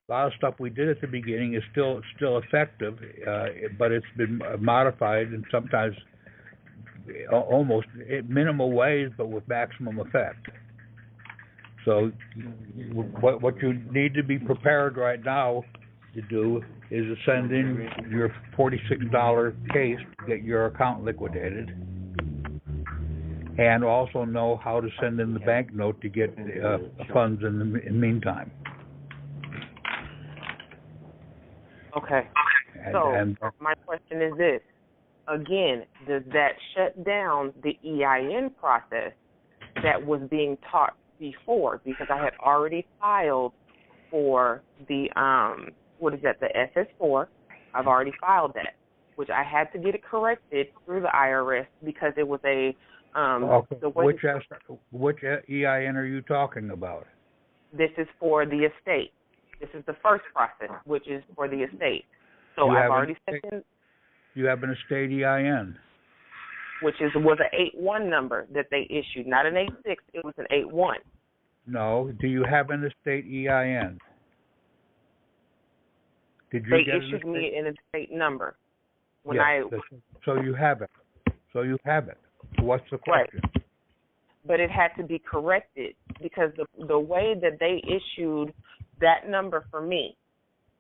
A lot of stuff we did at the beginning is still effective, but it's been modified and sometimes almost in minimal ways, but with maximum effect. So what you need to be prepared right now to do is to send in your $46 case to get your account liquidated, and also know how to send in the bank note to get funds in the meantime. Okay. So my question is this. Again, does that shut down the EIN process that was being taught before? Because I had already filed for the, the SS4. I've already filed that, which I had to get it corrected through the IRS because it was a... Which EIN are you talking about? This is for the estate. This is the first process, which is for the estate. So I've already sent in... You have an estate EIN. Which was an 8-1 number that they issued, not an 8-6. It was an 8-1. No. Do you have an estate EIN? Did you they issued me an estate number. So you have it. What's the question? Right. But it had to be corrected because the way that they issued that number for me,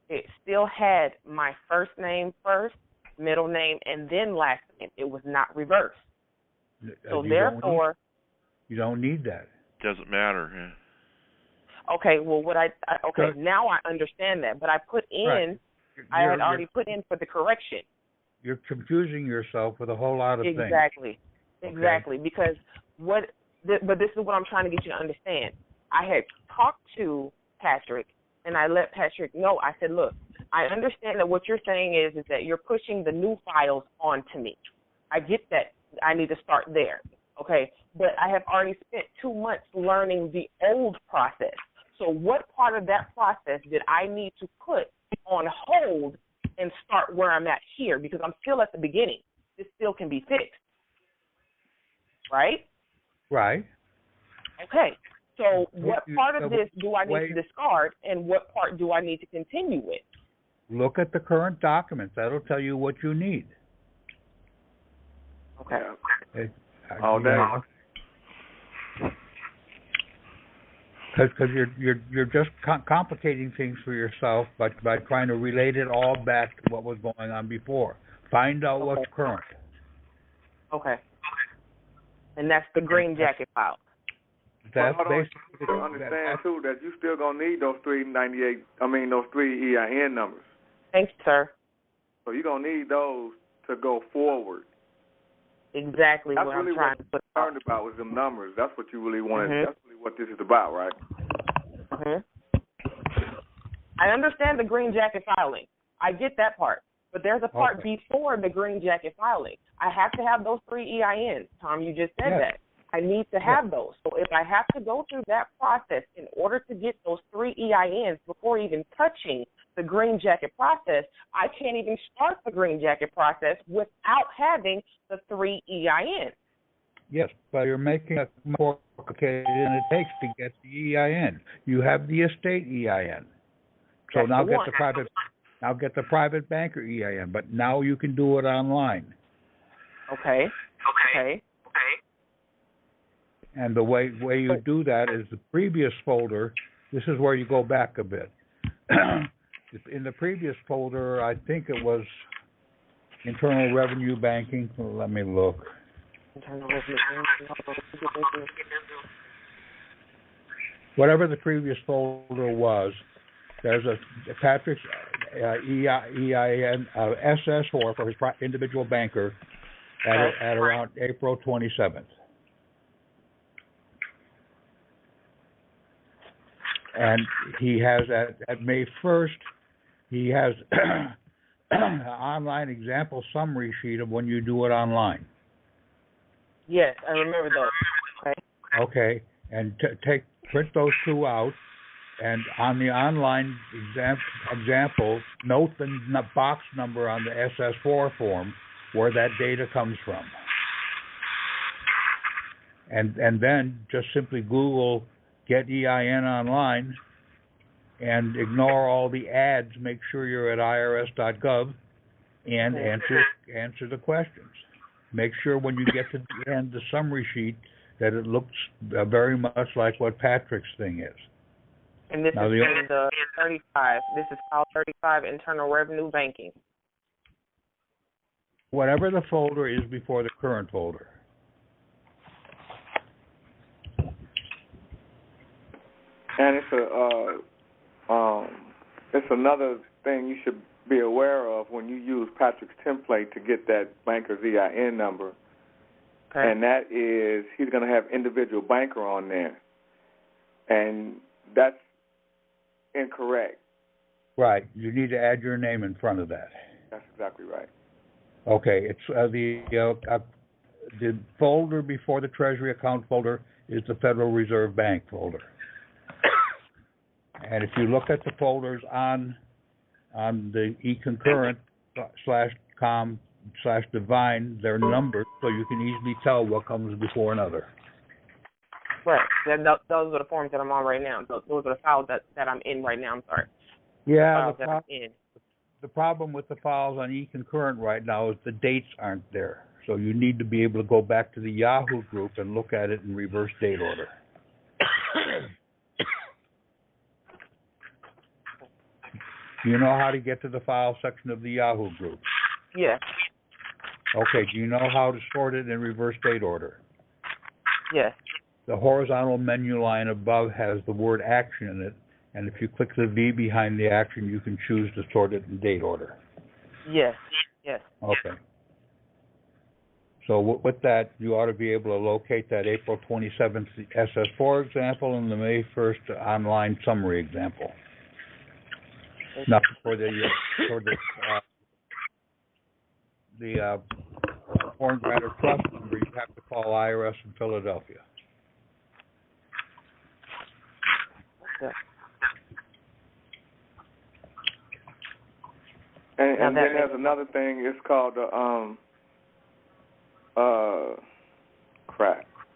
it still had my first name first, middle name, and then last name. It was not reversed. So therefore... You don't need that. Doesn't matter. Yeah. Okay, well, now I understand that. But I put in... Right. I had already put in for the correction. You're confusing yourself with a whole lot of things. Exactly. Because but this is what I'm trying to get you to understand. I had talked to Patrick, and I let Patrick know. I said, look, I understand that what you're saying is that you're pushing the new files onto me. I get that. I need to start there. Okay. But I have already spent 2 months learning the old process. So what part of that process did I need to put on hold and start where I'm at here? Because I'm still at the beginning. This still can be fixed. Right? Right. Okay. So what part of this do I need to discard, and what part do I need to continue with? Look at the current documents. That'll tell you what you need. Okay. All day. Because you're just complicating things for yourself by trying to relate it all back to what was going on before. Find out what's current. Okay. And that's the green jacket file. That's basically to understand too that you still gonna need those three EIN numbers. Thanks, sir. So you're gonna need those to go forward. Exactly that's what really I'm trying to put. That's what I'm concerned about was them numbers. That's what you really wanted. Mm-hmm. That's really what this is about, right? I understand the green jacket filing. I get that part. But there's a part before the green jacket filing. I have to have those 3 EINs. Tom, you just said that. I need to have those. So if I have to go through that process in order to get those 3 EINs before even touching the green jacket process, I can't even start the green jacket process without having the 3 EINs. Yes, but you're making it more complicated than it takes to get the EIN. You have the estate EIN. So That's now get the private banker EIN, but now you can do it online. Okay. And the way you do that is the previous folder. This is where you go back a bit. In the previous folder, I think it was Internal Revenue Banking. Let me look. Whatever the previous folder was, there's a Patrick's EIN SS4 for his individual banker at around April 27th. And he has at May 1st, he has an online example summary sheet of when you do it online. Yes, I remember those. Okay, and print those 2 out, and on the online example, note the box number on the SS4 form where that data comes from. And then just simply Google Get EIN online and ignore all the ads. Make sure you're at irs.gov and answer the questions. Make sure when you get to the end, the summary sheet, that it looks very much like what Patrick's thing is. And this is in the 35. This is file 35, Internal Revenue Banking. Whatever the folder is before the current folder. And it's another thing you should be aware of when you use Patrick's template to get that banker's EIN number. Okay. And that is, he's going to have individual banker on there. And that's incorrect. Right. You need to add your name in front of that. That's exactly right. Okay. It's the folder before the Treasury account folder is the Federal Reserve Bank folder. And if you look at the folders on the eConcurrent/com/Divine, they're numbered, so you can easily tell what comes before another. Right. Those are the forms that I'm on right now. Those are the files that I'm in right now. I'm sorry. Yeah. The problem with the files on eConcurrent right now is the dates aren't there. So you need to be able to go back to the Yahoo group and look at it in reverse date order. Do you know how to get to the file section of the Yahoo group? Yes. Okay. Do you know how to sort it in reverse date order? Yes. The horizontal menu line above has the word action in it, and if you click the V behind the action, you can choose to sort it in date order. Yes. Yes. Okay. So with that, you ought to be able to locate that April 27th SS4 example and the May 1st online summary example. Now, for the foreign grantor trust number, you have to call IRS in Philadelphia. Okay. And then there's another thing. It's called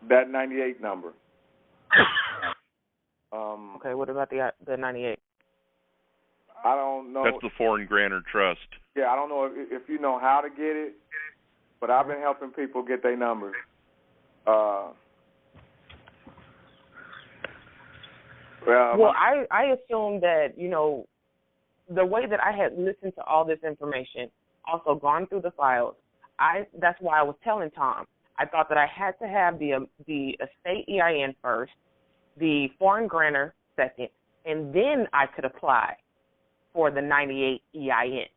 that 98 number. Okay. What about the 98? I don't know. That's the foreign grantor trust. Yeah, I don't know if you know how to get it, but I've been helping people get their numbers. I assume that, the way that I had listened to all this information, also gone through the files, that's why I was telling Tom, I thought that I had to have the estate EIN first, the foreign grantor second, and then I could apply for the 98 EIN.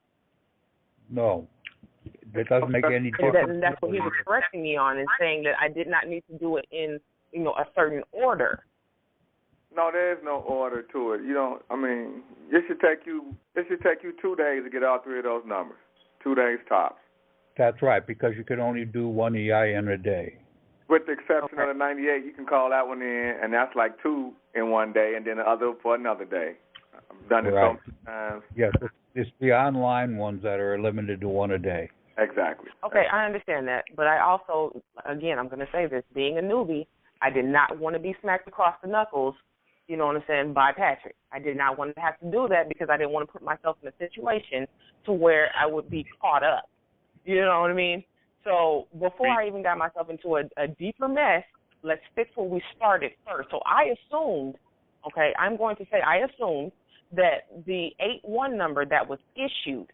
No, it doesn't make any difference. And that's what he was correcting me on and saying that I did not need to do it in, a certain order. No, there is no order to it. It should take you 2 days to get all three of those numbers. 2 days tops. That's right, because you can only do one EIN a day. With the exception of the 98, you can call that one in, and that's like 2 in 1 day, and then the other for another day. I've done it so many times. Yes, it's the online ones that are limited to one a day. Exactly. Okay, I understand that. But I also, again, I'm going to say this, being a newbie, I did not want to be smacked across the knuckles, by Patrick. I did not want to have to do that because I didn't want to put myself in a situation to where I would be caught up. You know what I mean? So before I even got myself into a deeper mess, let's fix where we started first. So I assumed, I'm going to say I assumed that the 81 number that was issued,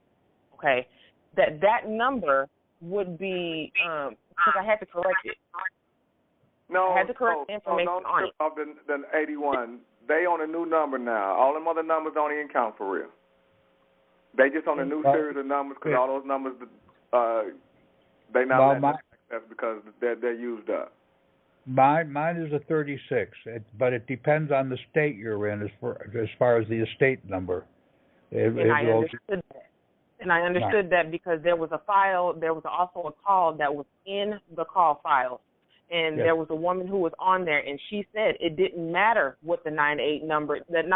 that number would be, because I had to correct it. No, I had to correct the information on it. Of the 81, they on a new number now. All them other numbers don't even count for real. They just on a new series of numbers because all those numbers, they not letting them access because they're used up. Mine is a 36, but it depends on the state you're in as far as the estate number. I understood that because there was a file, there was also a call that was in the call file. And there was a woman who was on there, and she said it didn't matter what the 98 number did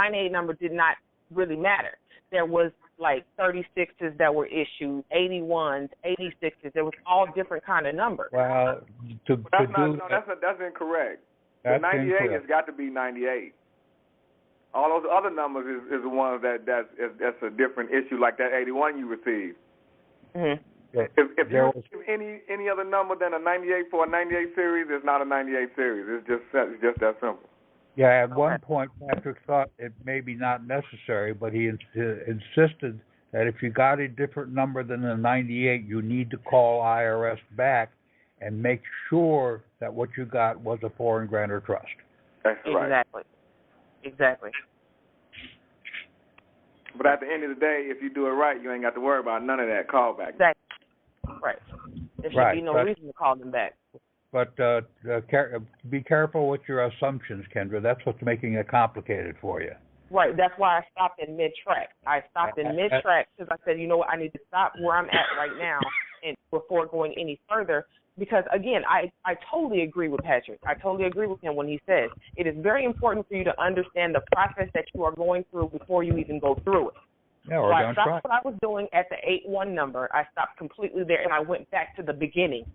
not really matter. There was like 36s that were issued, 81s, 86s. There was all different kind of numbers. Well, that's incorrect. The 98 has got to be 98. All those other numbers is the ones that's a different issue, like that 81 you received. Mm-hmm. If you receive any other number than a 98 for a 98 series, it's not a 98 series. It's just that simple. Yeah, at one point, Patrick thought it may be not necessary, but he insisted that if you got a different number than the 98, you need to call IRS back and make sure that what you got was a foreign grantor trust. That's right. Exactly. But at the end of the day, if you do it right, you ain't got to worry about none of that callback. Exactly. Right. There should be no reason to call them back. But be careful with your assumptions, Kendra. That's what's making it complicated for you. Right. That's why I stopped in mid-track. I stopped in mid-track because I said, you know what, I need to stop where I'm at right now and before going any further. Because, again, I totally agree with Patrick. I totally agree with him when he says it is very important for you to understand the process that you are going through before you even go through it. Yeah, so I stopped what I was doing at the 8-1 number. I stopped completely there, and I went back to the beginning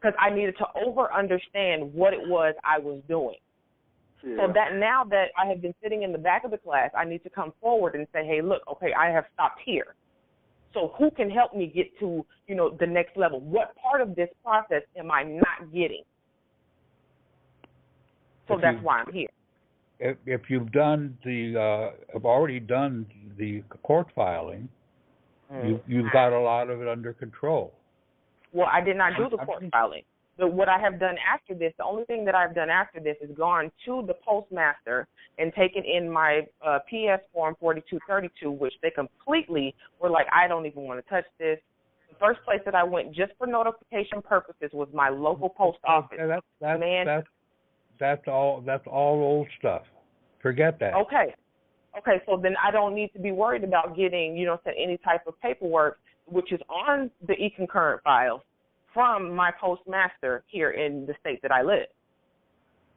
because I needed to over-understand what it was I was doing. Yeah. So that now that I have been sitting in the back of the class, I need to come forward and say, hey, look, okay, I have stopped here. So who can help me get to, the next level? What part of this process am I not getting? So that's why I'm here. If you've done have already done the court filing, you've got a lot of it under control. Well, I did not do the court filing. But what I have done after this, the only thing that I've done after this is gone to the postmaster and taken in my PS form 4232, which they completely were like, I don't even want to touch this. The first place that I went just for notification purposes was my local post office. Yeah, that's all old stuff. Forget that. Okay, so then I don't need to be worried about getting, any type of paperwork, which is on the e-concurrent files from my postmaster here in the state that I live.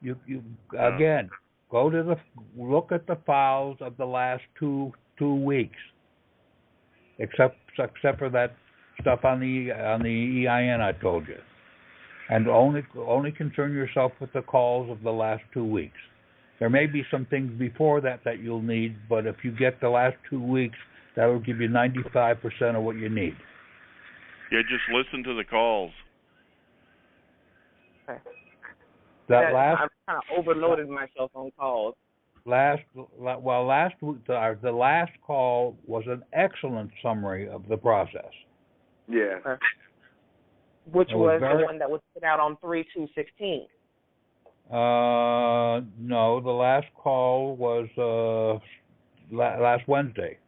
You again, look at the files of the last two weeks, except for that stuff on the EIN I told you, and only concern yourself with the calls of the last 2 weeks. There may be some things before that you'll need, but if you get the last 2 weeks, that will give you 95% of what you need. Yeah, just listen to the calls. Okay. I've kind of overloaded myself on calls. The last call was an excellent summary of the process. Yeah. Okay. Which was the one that was put out on 3/2/16. No, the last call was last Wednesday.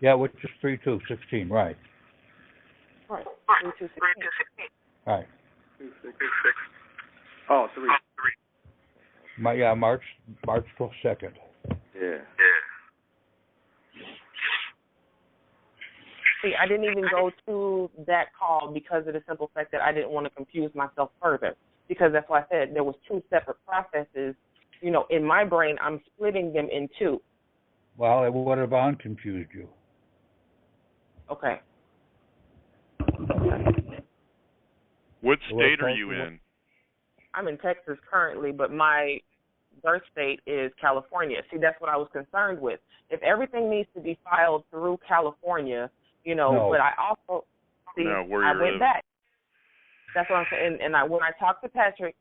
Yeah, which is 3/2/16, right? Right. 3/2/16. Right. 2/6. Oh, 3. March 2nd. Yeah. See, I didn't even go to that call because of the simple fact that I didn't want to confuse myself further. Because that's why I said there was 2 separate processes. In my brain, I'm splitting them in 2. Well, it would have unconfused you. Okay. What state are you in? I'm in Texas currently, but my birth state is California. See, that's what I was concerned with. If everything needs to be filed through California, no. But I also I went back. That's what I'm saying. And when I talked to Patrick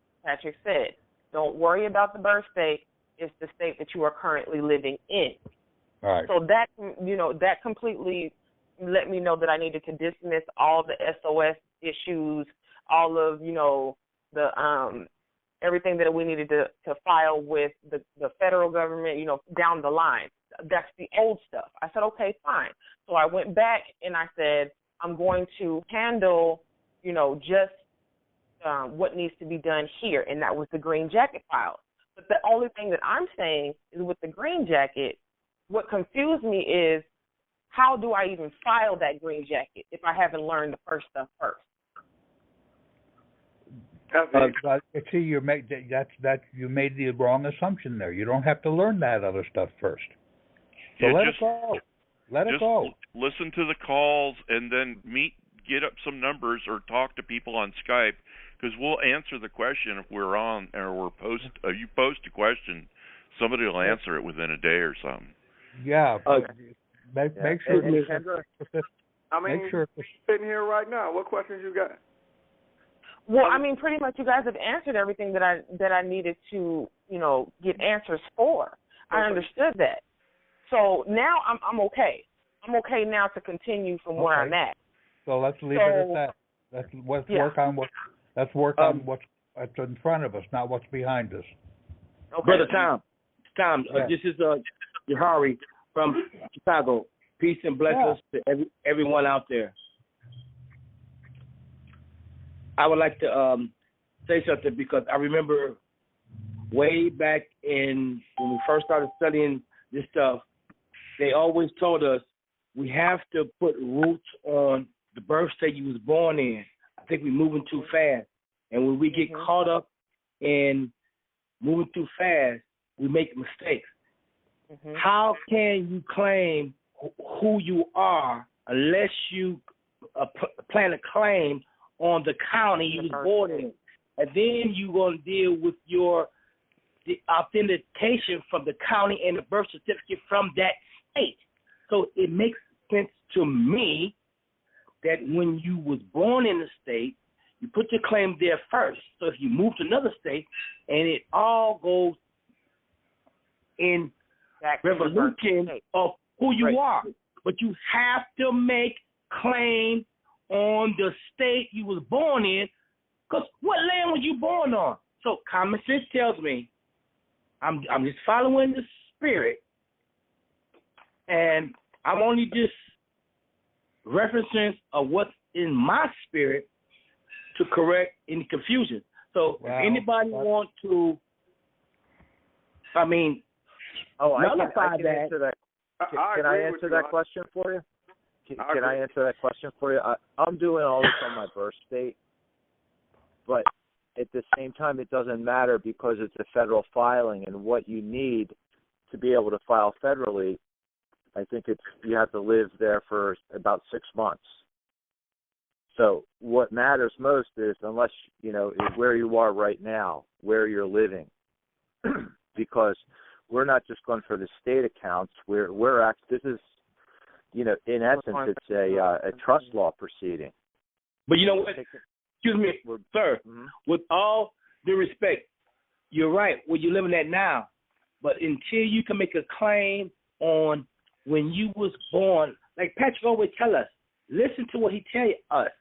said, don't worry about the birth state. It's the state that you are currently living in. All right. So that, that completely let me know that I needed to dismiss all the SOS issues, all of, the everything that we needed to file with the federal government, down the line. That's the old stuff. I said, okay, fine. So I went back and I said, I'm going to handle, just what needs to be done here, and that was the green jacket file. But the only thing that I'm saying is with the green jacket, what confused me is how do I even file that green jacket if I haven't learned the first stuff first? See, you made you made the wrong assumption there. You don't have to learn that other stuff first. So let it go. Let it go. Listen to the calls and then get up some numbers or talk to people on Skype, because we'll answer the question if we're on or you post a question, somebody will answer it within a day or something. Yeah. Make sure. Make sure. Sitting here right now. What questions you got? Well, I mean, pretty much you guys have answered everything that I needed to, get answers for. Okay. I understood that. So now I'm okay. I'm okay now to continue from where I'm at. So let's leave it at that. Let's work on what's in front of us, not what's behind us. Okay. Brother Tom, this is Jahari from Chicago. Peace and blessings to everyone out there. I would like to say something, because I remember way back when we first started studying this stuff, they always told us we have to put roots on the birth state you was born in. I think we're moving too fast. And when we get caught up in moving too fast, we make mistakes. How can you claim who you are unless you plant a claim on the county you was born in? And then you're going to deal with the authentication from the county and the birth certificate from that state. So it makes sense to me that when you was born in the state, you put your claim there first. So if you move to another state, and it all goes in revolution of who you are. But you have to make claim on the state you was born in, because what land was you born on? So common sense tells me I'm just following the spirit, and I'm only just referencing of what's in my spirit to correct any confusion. So if anybody want to, nullify that. Can I answer that question for you? Can I answer that question for you? I'm doing all this on my birth state, but at the same time, it doesn't matter because it's a federal filing, and what you need to be able to file federally, I think you have to live there for about 6 months. So what matters most is, unless, is where you are right now, where you're living, because we're not just going for the state accounts. This is, in essence, it's a trust law proceeding. But you know what? Excuse me, sir. With all due respect, you're right where you're living at now. But until you can make a claim on when you was born, like Patrick always tell us, listen to what he tell us.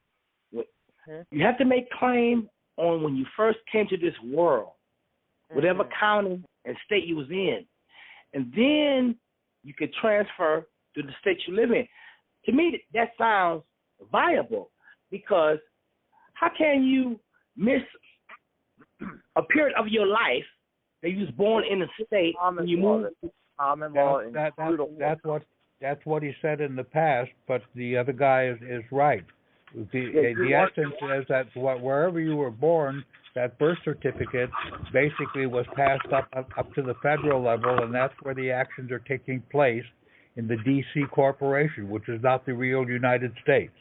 You have to make claim on when you first came to this world, whatever county and state you was in. And then you could transfer to the state you live in. To me, that sounds viable, because how can you miss a period of your life that you was born in a state and you move? That's what he said in the past, but the other guy is right. The essence is that wherever you were born, that birth certificate basically was passed up to the federal level, and that's where the actions are taking place in the D.C. corporation, which is not the real United States.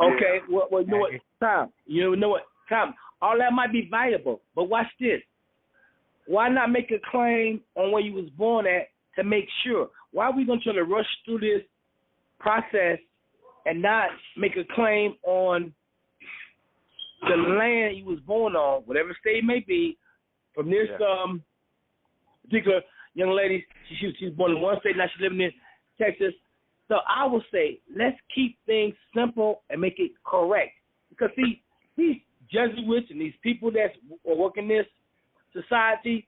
Okay, well, you know what, Tom? Tom? All that might be viable, but watch this. Why not make a claim on where you was born at to make sure? Why are we going to try to rush through this process and not make a claim on the land you was born on, whatever state it may be, from this particular young lady? She's born in one state, now she's living in Texas. So I would say, let's keep things simple and make it correct. Because, see, these Jesuits and these people that are working this society,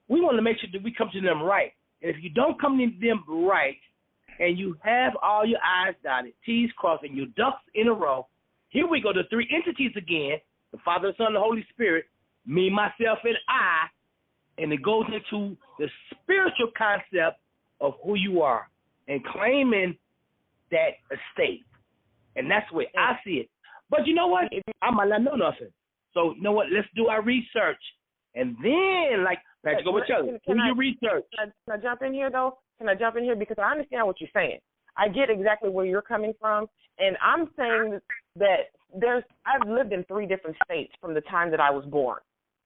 we want to make sure that we come to them right. And if you don't come to them right, and you have all your I's dotted, T's crossed, and your ducks in a row, here we go, the three entities again, the Father, the Son, and the Holy Spirit, me, myself, and I, and it goes into the spiritual concept of who you are and claiming that estate. And that's the way I see it. But you know what? I might not know nothing. So you know what? Let's do our research, and then like Patrick, go with you. Do your research. Can I jump in here though? Can I jump in here because I understand what you're saying. I get exactly where you're coming from, and I'm saying that I've lived in 3 different states from the time that I was born.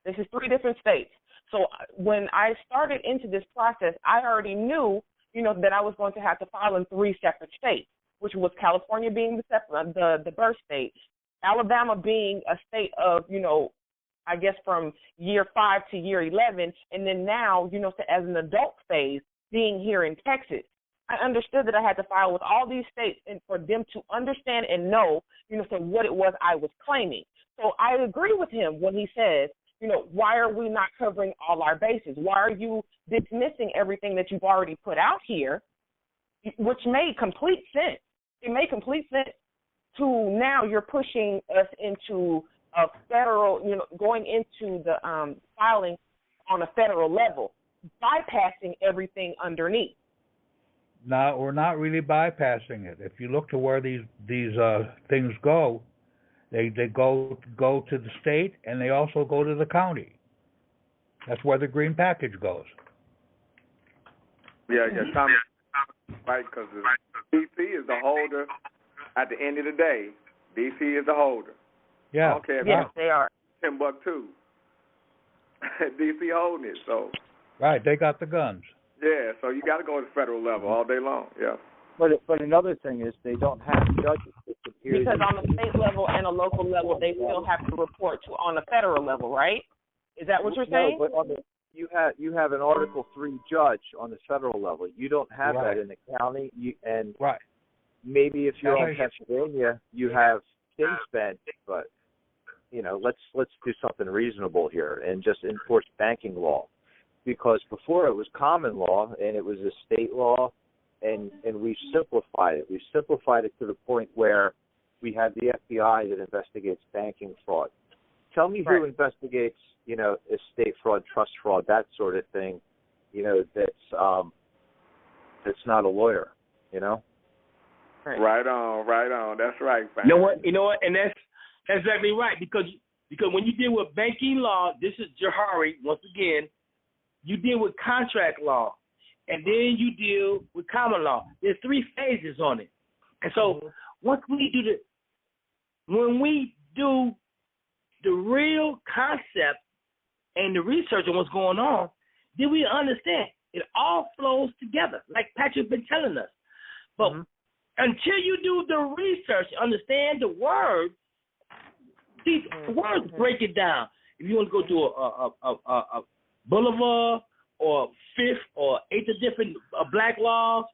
This is 3 different states. So when I started into this process, I already knew, that I was going to have to file in 3 separate states, which was California being the birth state, Alabama being a state of, I guess from year 5 to year 11, and then now, as an adult phase, being here in Texas. I understood that I had to file with all these states and for them to understand and know, what it was I was claiming. So I agree with him when he says, why are we not covering all our bases? Why are you dismissing everything that you've already put out here, which made complete sense. It made complete sense to now you're pushing us into a federal, going into the filing on a federal level, bypassing everything underneath. No, we're not really bypassing it. If you look to where these things go, they go to the state and they also go to the county. That's where the green package goes. Yeah, Tommy, right? Because D.C. is the holder. At the end of the day, D.C. is the holder. Yeah. I don't care if yes, they are. Timbuktu. D.C. holding it, so. Right, they got the guns. Yeah, so you got to go to the federal level all day long. Yeah. But another thing is they don't have judges. Because on the state level and a local level, they still have to report to on the federal level, right? Is that what you're saying? No, but you have an Article 3 judge on the federal level. You don't have that in the county. Right. Maybe if you're on Pennsylvania, you have King's Bench, but let's do something reasonable here and just enforce banking law. Because before it was common law and it was a state law, and we simplified it. We simplified it to the point where we have the FBI that investigates banking fraud. Tell me who investigates, estate fraud, trust fraud, that sort of thing, that's not a lawyer, Right on. That's right, fam. You know what, and that's exactly right because when you deal with banking law, this is Jahari once again. You deal with contract law, and then you deal with common law. There's 3 phases on it. And so when we do the real concept and the research on what's going on, then we understand it all flows together, like Patrick's been telling us. But until you do the research, understand the words, these words break it down. If you want to go to a boulevard or 5th or 8th of different black laws,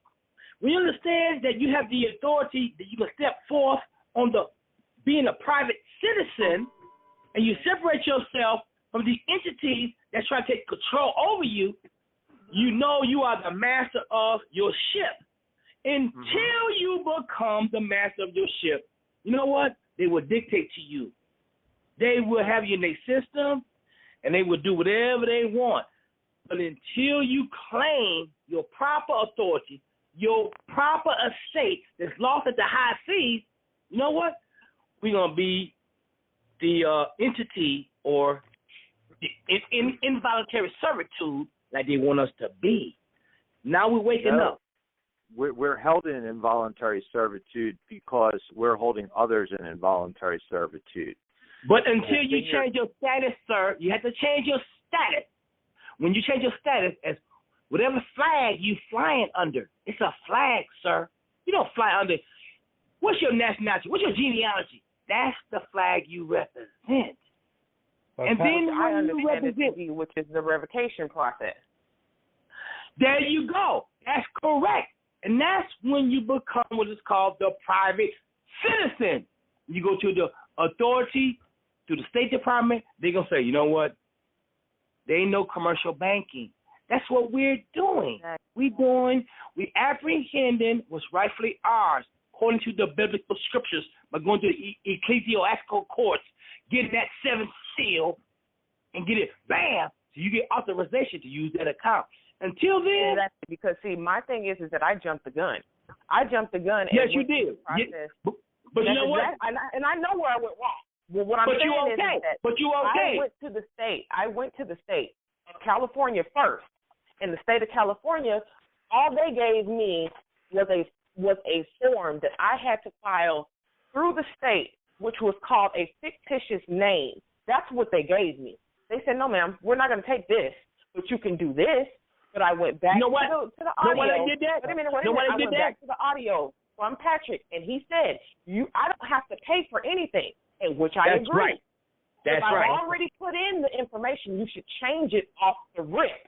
we understand that you have the authority that you can step forth on being a private citizen, and you separate yourself from the entities that try to take control over you. You know you are the master of your ship. Until you become the master of your ship, you know what? They will dictate to you. They will have you in their system, and they will do whatever they want. But until you claim your proper authority, your proper estate that's lost at the high seas, you know what? We're going to be the entity or the involuntary servitude like they want us to be. Now we're waking up. We're held in involuntary servitude because we're holding others in involuntary servitude. But until you change your status, sir, you have to change your status. When you change your status as whatever flag you flying under, it's a flag, sir. You don't fly under. What's your nationality? What's your genealogy? That's the flag you represent. And then I when you understand represent, it, which is the revocation process. There you go. That's correct. And that's when you become what is called the private citizen. You go to the authority, to the State Department, they're going to say, you know what? There ain't no commercial banking. That's what we're doing. We apprehending what's rightfully ours, according to the biblical scriptures, by going to the ecclesiastical courts, getting that 7th seal, and get it, bam, so you get authorization to use that account. Until then. Exactly, because, see, my thing is that I jumped the gun. Yes, you did. But you know what? And I know where I went wrong. Well, what I'm saying is that But you okay. I went to the state of California first. In the state of California, all they gave me was a form that I had to file through the state, which was called a fictitious name. That's what they gave me. They said, no, ma'am, we're not going to take this, but you can do this. But I went back to the audio. Know why they did that? Wait a minute. I went back to the audio from Patrick, and he said, I don't have to pay for anything, and which I agree. Right. That's if right. I've already put in the information, you should change it off the rip.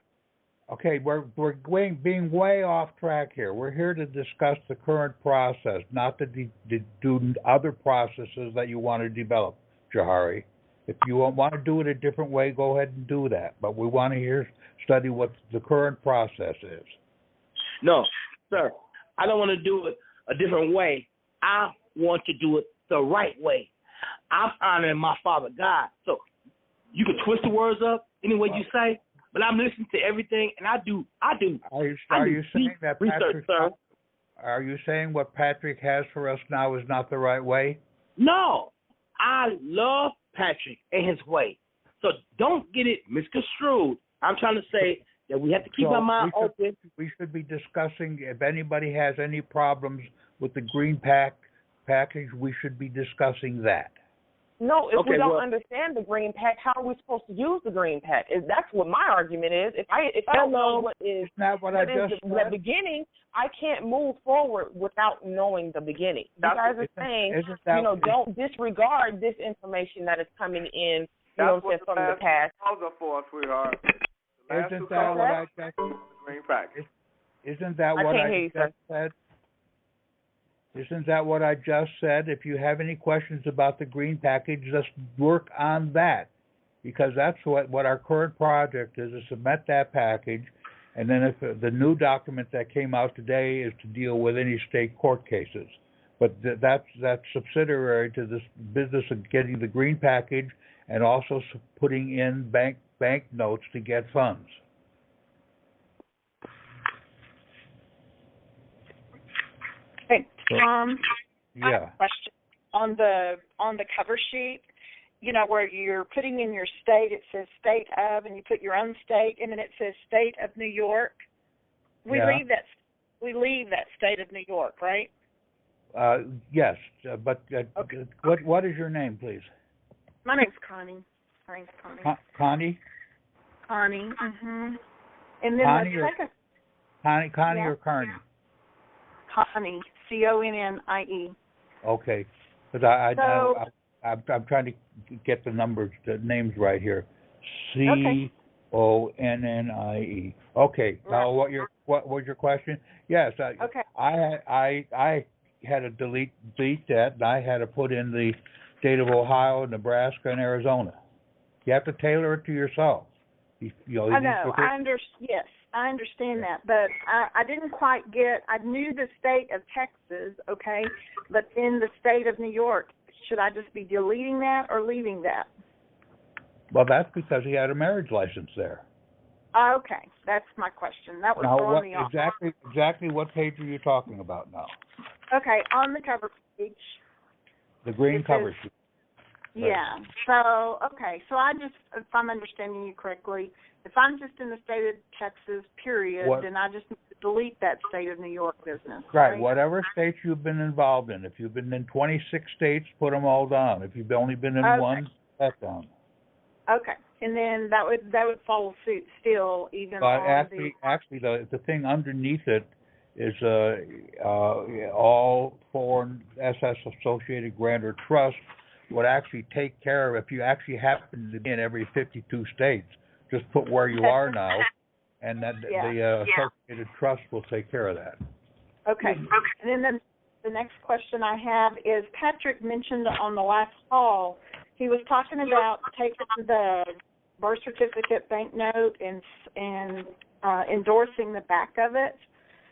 Okay, we're being way off track here. We're here to discuss the current process, not to do other processes that you want to develop, Jahari. If you want to do it a different way, go ahead and do that. But we want to study what the current process is. No, sir. I don't want to do it a different way. I want to do it the right way. I'm honoring my Father God. So you can twist the words up any way you say, but I'm listening to everything, and I do. Are you saying that research, sir? Are you saying what Patrick has for us now is not the right way? No. I love Patrick and his way. So don't get it misconstrued. I'm trying to say that we have to keep our mind open. We should be discussing, if anybody has any problems with the green package, we should be discussing that. No, if we don't understand the green pack, how are we supposed to use the green pack? That's what my argument is. If I don't know what is the beginning, I can't move forward without knowing the beginning. You guys are saying, don't disregard this information that is coming in, from the past. For us, sweetheart. Isn't that what I just said? Green pack. Isn't that what I just said? Isn't that what I just said? If you have any questions about the green package, just work on that, because that's what our current project is, to submit that package, and then if the new document that came out today is to deal with any state court cases. But that's subsidiary to this business of getting the green package and also putting in bank notes to get funds. Hey, Tom, I have Yeah. a question. On the cover sheet, where you're putting in your state, it says state of, and you put your own state, and then it says state of New York. We leave that state of New York, right? Yes, but okay. What is your name, please? My name's Connie. Connie? Connie. Mm-hmm. And then Connie the second. Connie or Carney? Connie, Connie. Okay, because I'm trying to get the names right here. Connnie. Okay. Now, what was your question? Yes. Okay. I had to delete that, and I had to put in the state of Ohio, Nebraska, and Arizona. You have to tailor it to yourself. I know. Yes, I understand that, but I didn't quite get. I knew the state of Texas, okay, but in the state of New York, should I just be deleting that or leaving that? Well, that's because he had a marriage license there. Okay, that's my question. That was throwing me off. Exactly what page are you talking about now? Okay, on the cover page. The green cover sheet. Yeah. So, so if I'm understanding you correctly, if I'm just in the state of Texas, period, then I just need to delete that state of New York business. Right. Whatever states you've been involved in. If you've been in 26 states, put them all down. If you've only been in one, that down. Okay. And then that would follow suit still, even on actually, the thing underneath it is all foreign SS associated grant or trust would actually take care of, if you actually happen to be in every 52 states, just put where you are now, and that the associated trust will take care of that. Okay. And then the next question I have is, Patrick mentioned on the last call, he was talking about taking the birth certificate, bank note, and endorsing the back of it.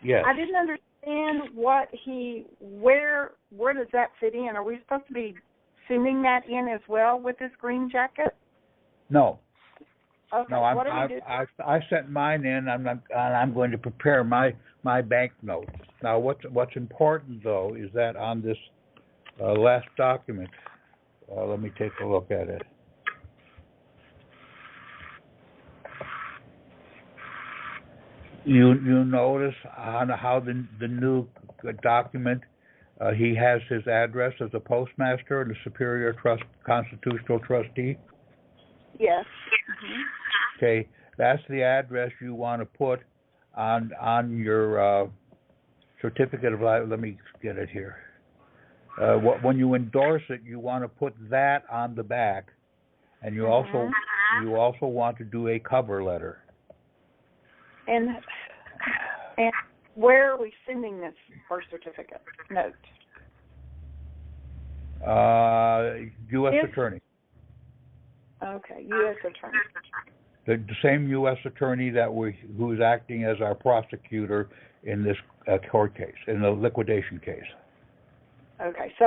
Yes. I didn't understand where does that fit in? Are we supposed to be sending that in as well with this green jacket? No. Okay. No, I sent mine in, and I'm going to prepare my bank note. Now, what's important though is that on this last document, Let me take a look at it. You notice on how the new document, he has his address as a postmaster and a superior constitutional trustee? Yes. Okay, that's the address you want to put on your certificate of liability. Let me get it here. When you endorse it, you want to put that on the back, and you also want to do a cover letter. And where are we sending this birth certificate note? U.S. Attorney. Okay, U.S. Attorney. The same U.S. Attorney who's acting as our prosecutor in this court case, in the liquidation case. Okay, so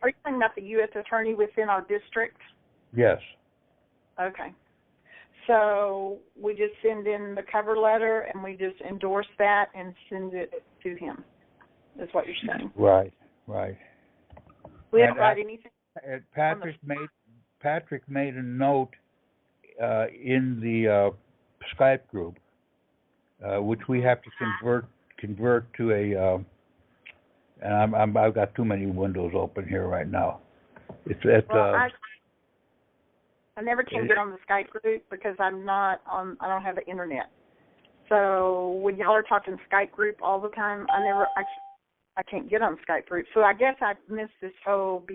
are you talking about the U.S. Attorney within our district? Yes. Okay. So we just send in the cover letter and we just endorse that and send it to him, is what you're saying? Right. We haven't write anything? Patrick made a note in the Skype group, which we have to convert to a, and I've got too many windows open here right now. I never can get on the Skype group because I don't have the internet. So when y'all are talking Skype group all the time, I can't get on Skype group. So I guess I missed this whole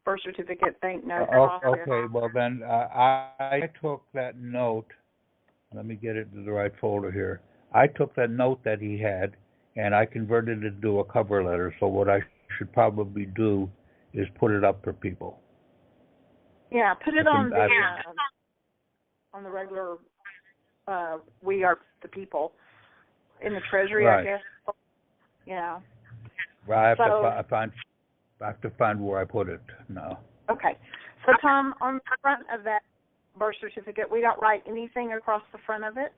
birth certificate thing. Okay, well then I took that note. Let me get it to the right folder here. I took that note that he had and I converted it into a cover letter. So what I should probably do is put it up for people. Yeah, put it on the regular. We are the people in the Treasury, right. I guess. Yeah. Well, I have to find where I put it now. Okay. So Tom, on the front of that birth certificate, we don't write anything across the front of it?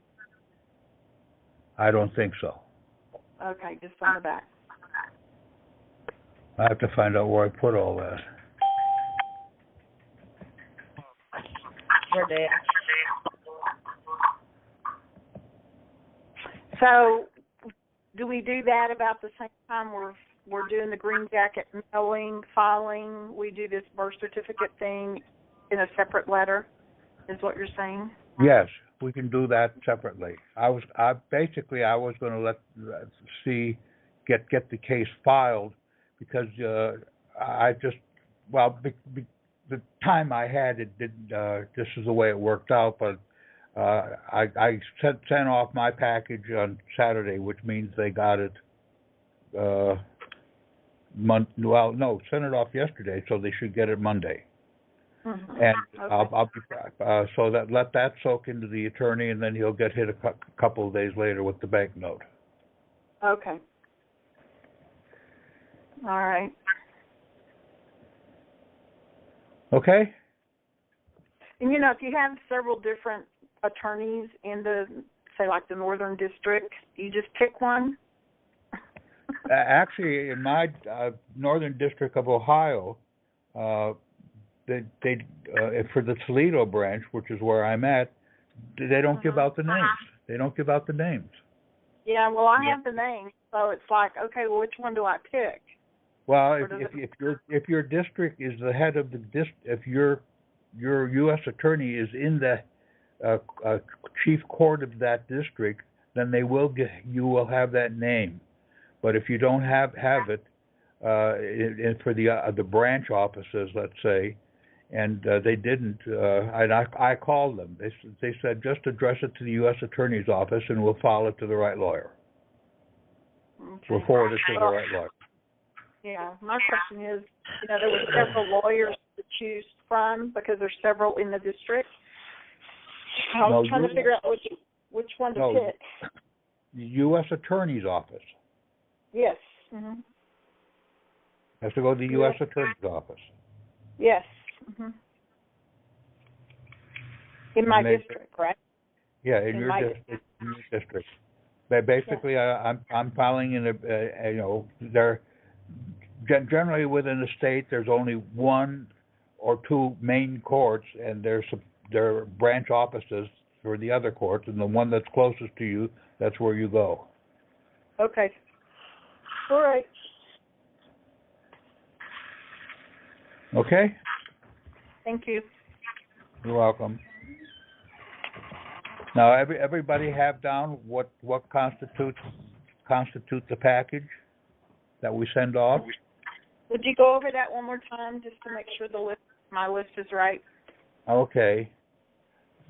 I don't think so. Okay, just on the back. I have to find out where I put all that. So, do we do that about the same time we're doing the green jacket mailing, filing? We do this birth certificate thing in a separate letter, is what you're saying? Yes, we can do that separately. I was going to get the case filed because the time I had, it didn't. This is the way it worked out. But I sent off my package on Saturday, which means they got it. Sent it off yesterday, so they should get it Monday. Mm-hmm. And okay. I'll be so that let that soak into the attorney, and then he'll get hit a couple of days later with the banknote. Okay. All right. Okay. And if you have several different attorneys in the, say, like the Northern District, you just pick one? Actually, in my Northern District of Ohio, they for the Toledo branch, which is where I'm at, they don't give out the names. They don't give out the names. Yeah, well, I have the names, so it's like, okay, well, which one do I pick? Well, if your district is the head of the if your U.S. attorney is in the chief court of that district, then you will have that name. But if you don't have it for the branch offices, let's say, and they didn't, and I called them. They said just address it to the U.S. attorney's office, and we'll file it to the right lawyer. Okay. We'll forward it to the right lawyer. Yeah, my question is, there were several lawyers to choose from because there's several in the district. I was trying to figure out which one to pick. The U.S. attorney's office. Yes. Mm-hmm. Has to go to the U.S. attorney's office. Yes. Mm-hmm. In my district, right? Yeah, in your district. But basically, yeah. I'm filing in there. Generally within the state, there's only one or two main courts, and there are branch offices for the other courts, and the one that's closest to you, that's where you go. Okay. All right. Okay? Thank you. You're welcome. Now, everybody have down what constitutes the package that we send off? Would you go over that one more time just to make sure my list is right? Okay.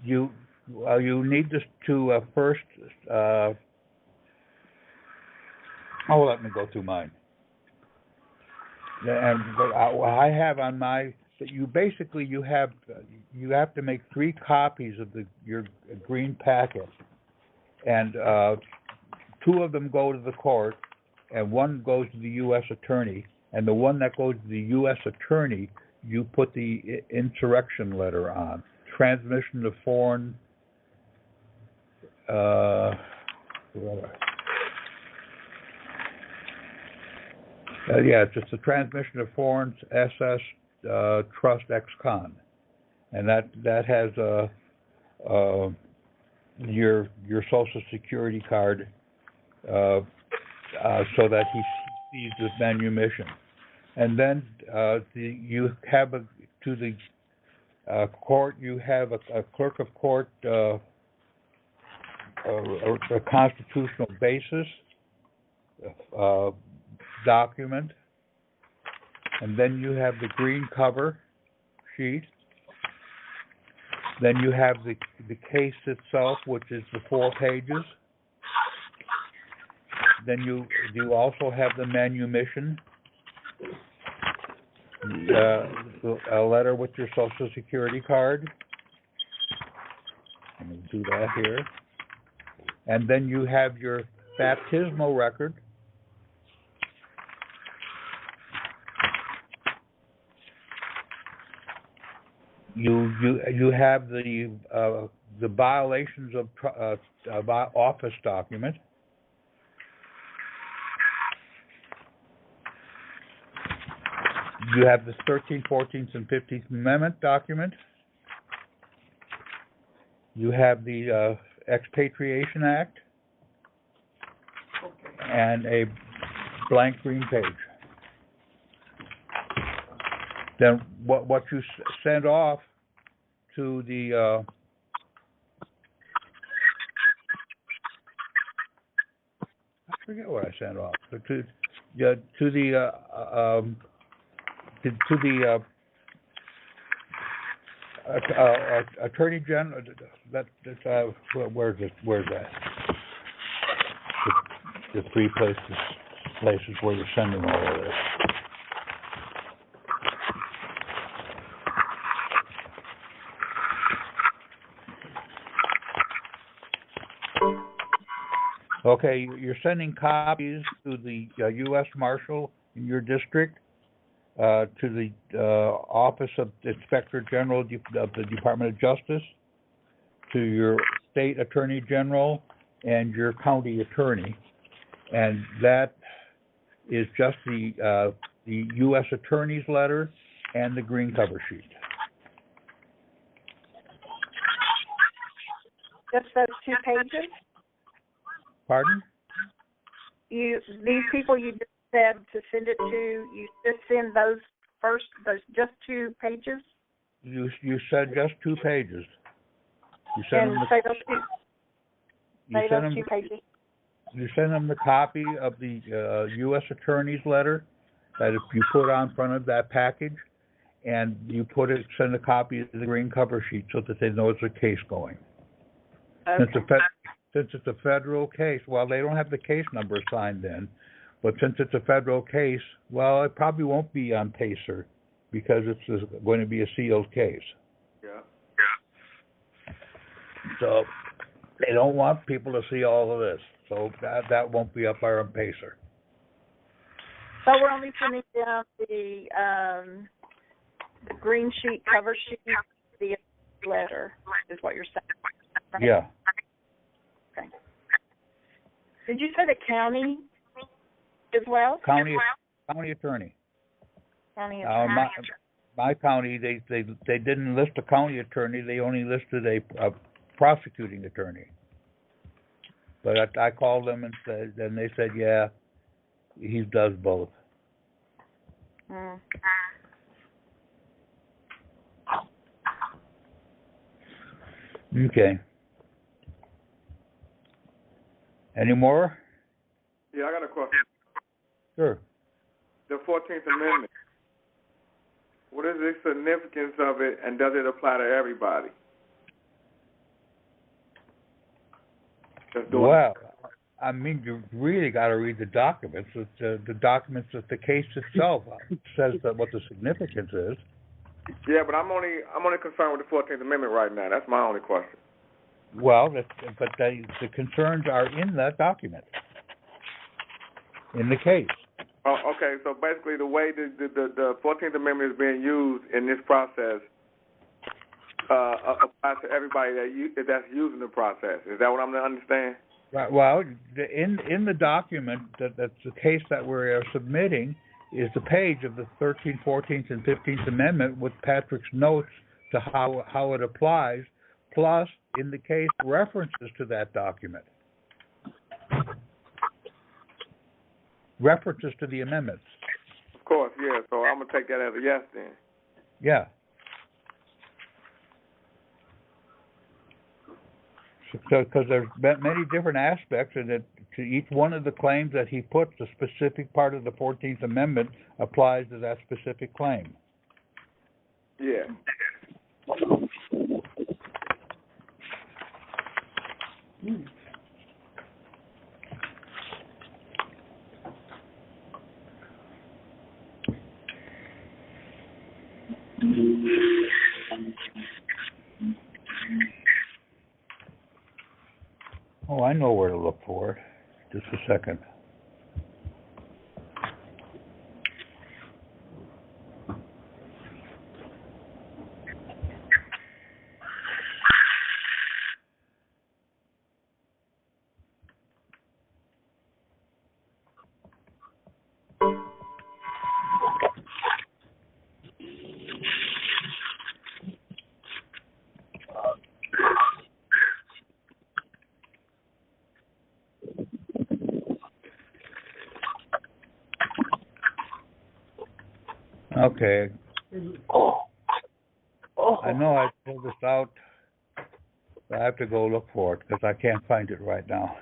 You need this to first. Let me go through mine. But I have on my. You have to make 3 copies of your green packet, and 2 of them go to the court, and 1 goes to the U.S. attorney. And the one that goes to the U.S. attorney, you put the insurrection letter on. Transmission of foreign. It's just the transmission of foreign SS trust ex-con, and that has your Social Security card, so that he sees this manumission. And then you have to the court. You have a clerk of court, a constitutional basis document, and then you have the green cover sheet. Then you have the case itself, which is the 4 pages. Then you also have the manumission, a letter with your Social Security card. I'm going to do that here. And then you have your baptismal record. You have the violations of office document. You have the 13th, 14th, and 15th Amendment document. You have the Expatriation Act and a blank green page. Then what you send off to the I forget what I sent off to the Attorney General. Where's that? The 3 places where you're sending all of this. Okay, you're sending copies to the U.S. Marshal in your district, to the Office of the Inspector General of the Department of Justice, to your state Attorney General, and your county attorney, and that is just the U.S. Attorney's letter and the green cover sheet. Just those 2 pages? Pardon? These people you just said to send it to, you just send those just 2 pages? You said just 2 pages. You send them say those 2 pages. You send them the copy of the U.S. Attorney's letter that you put on front of that package, and you send a copy of the green cover sheet so that they know it's a case going. Okay. Since it's a federal case, well, they don't have the case number assigned then, but since it's a federal case, well, it probably won't be on PACER because it's going to be a sealed case. Yeah. So they don't want people to see all of this, so that won't be up there on PACER. So we're only sending down the green sheet, cover sheet, the letter, is what you're saying, right? Yeah. Okay. Did you say the county as well? County attorney. County attorney. my county, they didn't list a county attorney. They only listed a prosecuting attorney. But I called them and they said, yeah, he does both. Mm. Okay. Any more? Yeah, I got a question. Sure. The 14th Amendment. What is the significance of it, and does it apply to everybody? Well, I mean, you really got to read the documents. It's, the documents of the case itself says that what the significance is. Yeah, but I'm only concerned with the 14th Amendment right now. That's my only question. Well, the concerns are in that document, in the case. Oh, okay. So basically, the way the 14th Amendment is being used in this process applies to everybody that's using the process. Is that what I'm to understand? Right. Well, in the document that's the case that we're submitting is the page of the 13th, 14th, and 15th Amendment with Patrick's notes to how it applies, plus in the case references to that document. References to the amendments. Of course, yeah. So I'm going to take that as a yes then. Yeah. Because there's many different aspects, and to each one of the claims that he puts, a specific part of the 14th Amendment applies to that specific claim. Yeah. Oh, I know where to look for it. Just a second. Okay. I know I pulled this out, but I have to go look for it because I can't find it right now.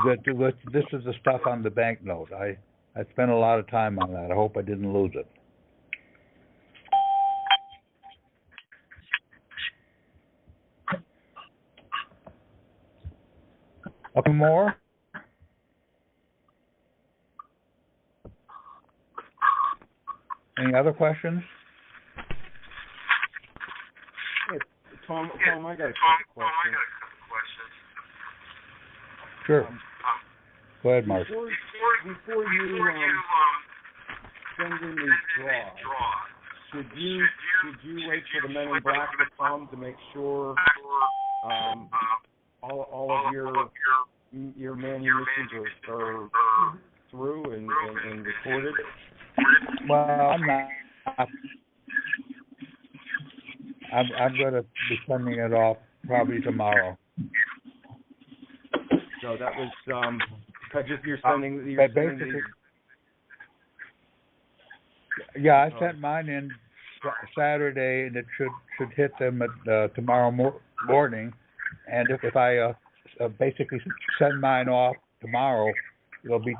This is the stuff on the banknote. I spent a lot of time on that. I hope I didn't lose it. Okay, more? Any other questions? Hey, Tom, I got a couple questions. Sure. Go ahead, Mark. Before you send in these draws, should you wait for the men in black to come to make sure all of your manumissions are through and recorded? Well, I'm not. I'm going to be sending it off probably tomorrow. So that was just you're sending. Basically, yeah, I sent mine in Saturday, and it should hit them at tomorrow morning. And if I basically send mine off tomorrow, it'll be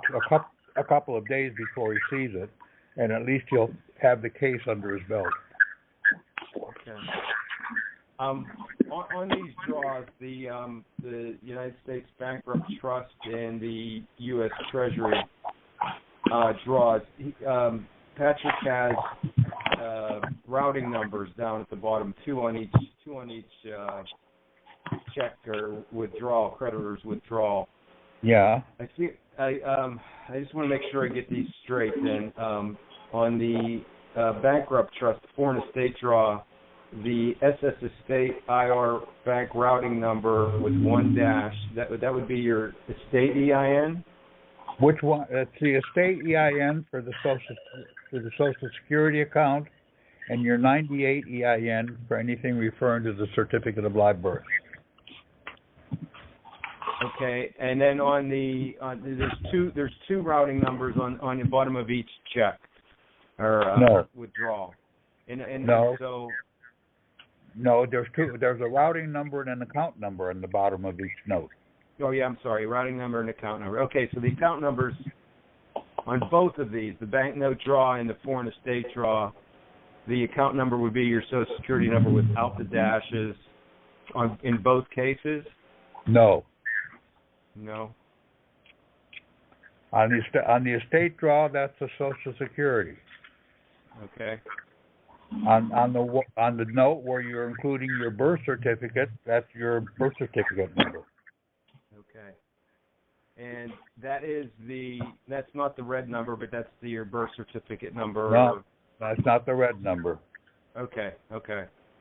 a couple of days before he sees it, and at least he'll have the case under his belt. Okay. On these draws, the United States Bankrupt Trust and the U.S. Treasury draws, Patrick has routing numbers down at the bottom, two on each check or withdrawal, creditor's withdrawal. Yeah. I see. I just want to make sure I get these straight. Then on the Bankrupt Trust foreign estate draw, the SS Estate IR bank routing number with one dash, that would be your estate EIN? Which one? It's the estate EIN for the Social Security account, and your 98 EIN for anything referring to the certificate of live birth. Okay, and then there's two routing numbers on the bottom of each check or withdrawal. And No. So no, there's two. There's a routing number and an account number on the bottom of each note. Oh yeah, I'm sorry, routing number and account number. Okay, so the account numbers on both of these, the banknote draw and the foreign estate draw, the account number would be your Social Security number without the dashes in both cases? No. No. On the estate draw, that's the Social Security. Okay. On the note where you're including your birth certificate, that's your birth certificate number. Okay. And that's not the red number, but that's your birth certificate number. No, that's not the red number. Okay.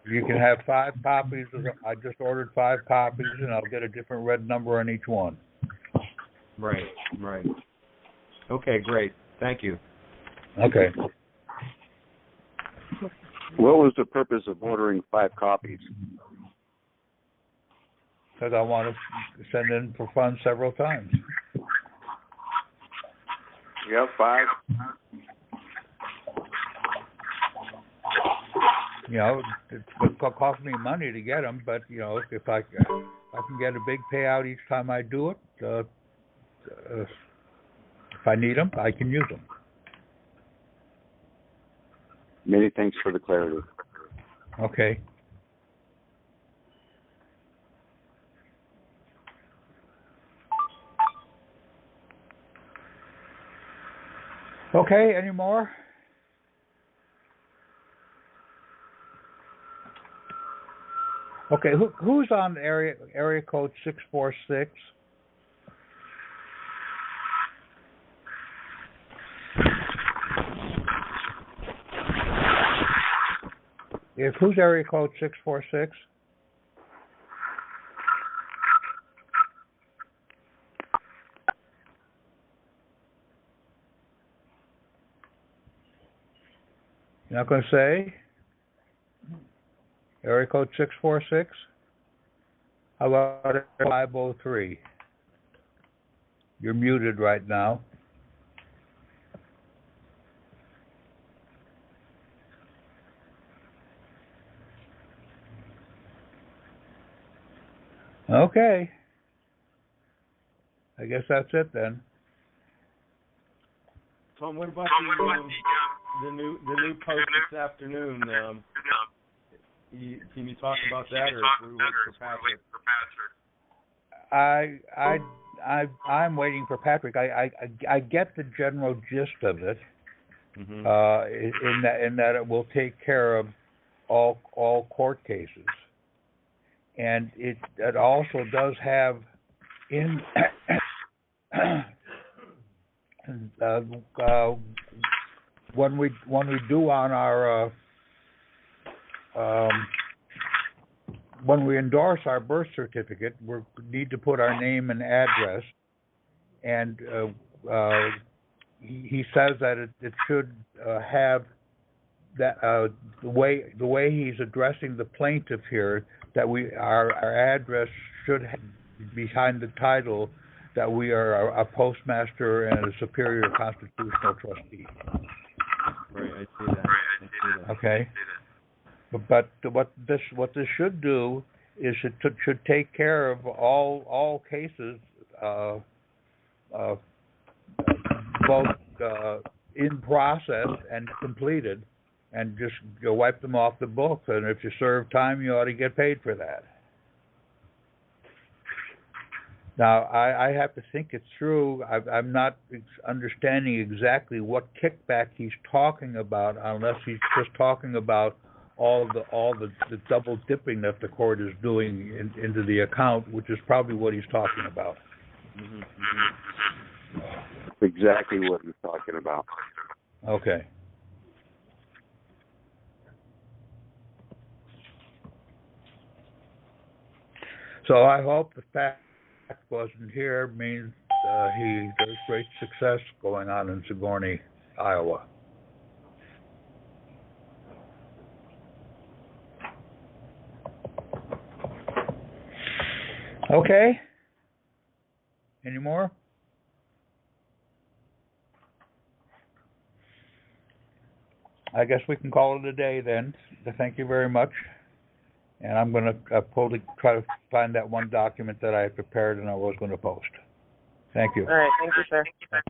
You can have 5 copies. I just ordered 5 copies, and I'll get a different red number on each one. Right. Okay, great. Thank you. Okay. What was the purpose of ordering 5 copies? Because I want to send in for funds several times. Yep, 5. You know, it's going to cost me money to get them, but you know, if I can get a big payout each time I do it, if I need them, I can use them. Many thanks for the clarity. Okay. Okay, any more? Okay, who's on area code 646? Who's area code 646? You're not going to say? Area code 646? How about 503? You're muted right now. Okay. I guess that's it then. Tom, what about the new post this afternoon? Can you talk about that, or we wait for Patrick? I'm waiting for Patrick. I get the general gist of it. Mm-hmm. In that it will take care of all court cases, and it also does have in when we do on our when we endorse our birth certificate, we need to put our name and address, and he says that it should have that the way he's addressing the plaintiff here, that our address should have behind the title that we are a postmaster and a superior constitutional trustee. Right, I see that. Okay. But what this should do is it should take care of all cases, both in process and completed, and just wipe them off the books. And if you serve time, you ought to get paid for that. Now, I have to think it through. I'm not understanding exactly what kickback he's talking about, unless he's just talking about all the double dipping that the court is doing into the account, which is probably what he's talking about. Mm-hmm. Exactly what he's talking about. Okay. So I hope the fact wasn't here means he does great success going on in Sigourney, Iowa. Okay. Any more? I guess we can call it a day then. Thank you very much. And I'm going to try to find that one document that I prepared and I was going to post. Thank you. All right. Thank you, sir.